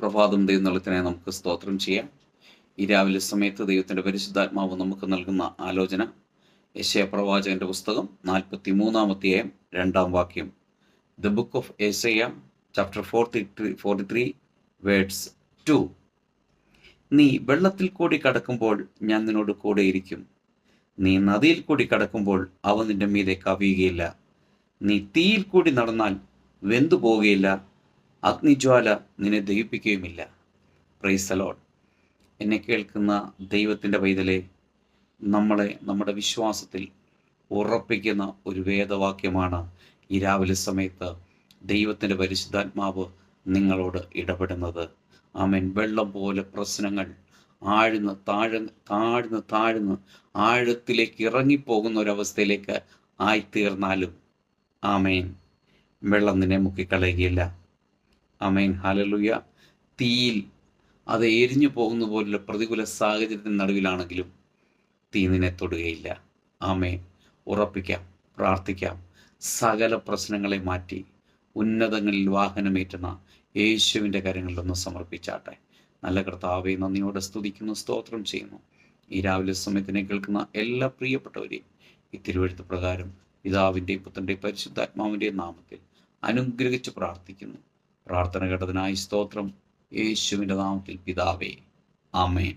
സുപ്രഭാതം ദൈവത്തിനെ നമുക്ക് സ്തോത്രം ചെയ്യാം. ഈ രാവിലെ സമയത്ത് ദൈവത്തിൻ്റെ പരിശുദ്ധാത്മാവ് നമുക്ക് നൽകുന്ന ആലോചന യെശയ്യാ പ്രവാചകന്റെ പുസ്തകം 43-ാം അധ്യായം 2-ാം വാക്യം. ദ ബുക്ക് ഓഫ് യെശയ്യാ ചാപ്റ്റർ 43 വേർഡ്സ് 2. നീ വെള്ളത്തിൽ കൂടി കടക്കുമ്പോൾ ഞാൻ നിന്നോട് കൂടെയിരിക്കും. നീ നദിയിൽ കൂടി കടക്കുമ്പോൾ അവ നിന്റെ മീതെ കവിയുകയില്ല. നീ തീയിൽ കൂടി നടന്നാൽ വെന്തു പോവുകയില്ല. അഗ്നിജ്വാല നിന്നെ ദഹിപ്പിക്കുകയുമില്ല. Praise the Lord. എന്നെ കേൾക്കുന്ന ദൈവത്തിൻ്റെ പൈതലെ, നമ്മളെ നമ്മുടെ വിശ്വാസത്തിൽ ഉറപ്പിക്കുന്ന ഒരു വേദവാക്യമാണ് ഈ രാവിലെ സമയത്ത് ദൈവത്തിൻ്റെ പരിശുദ്ധാത്മാവ് നിങ്ങളോട് ഇടപെടുന്നത്. ആമേൻ. വെള്ളം പോലെ പ്രശ്നങ്ങൾ താഴ്ന്ന് ആഴത്തിലേക്ക് ഇറങ്ങിപ്പോകുന്ന ഒരവസ്ഥയിലേക്ക് ആയിത്തീർന്നാലും ആമേൻ, വെള്ളം നിന്നെ മുക്കിക്കളയുകയില്ല. ആമേൻ. ഹല്ലേലൂയ. തീയിൽ അത് എരിഞ്ഞു പോകുന്ന പോലുള്ള പ്രതികൂല സാഹചര്യത്തിന് നടുവിലാണെങ്കിലും തീ നിന്നെ തൊടുകയില്ല. ആമേൻ. ഉറപ്പിക്കാം, പ്രാർത്ഥിക്കാം. സകല പ്രശ്നങ്ങളെ മാറ്റി ഉന്നതങ്ങളിൽ വാഹനമേറ്റുന്ന യേശുവിൻ്റെ കരങ്ങളിലൊന്ന് സമർപ്പിച്ചാട്ടെ. നല്ല കർത്താവേ, നന്ദിയോടെ സ്തുതിക്കുന്നു, സ്തോത്രം ചെയ്യുന്നു. ഈ രാവിലെ സമയത്തിനെ കേൾക്കുന്ന എല്ലാ പ്രിയപ്പെട്ടവരെയും ഈ തിരുവെഴുത്ത് പ്രകാരം പിതാവിൻ്റെയും പുത്രൻ്റെയും പരിശുദ്ധാത്മാവിൻ്റെയും നാമത്തിൽ അനുഗ്രഹിച്ച് പ്രാർത്ഥിക്കുന്നു. പ്രാർത്ഥന കേട്ടതിനായി സ്തോത്രം. യേശുവിൻ്റെ നാമത്തിൽ പിതാവേ, ആമേൻ.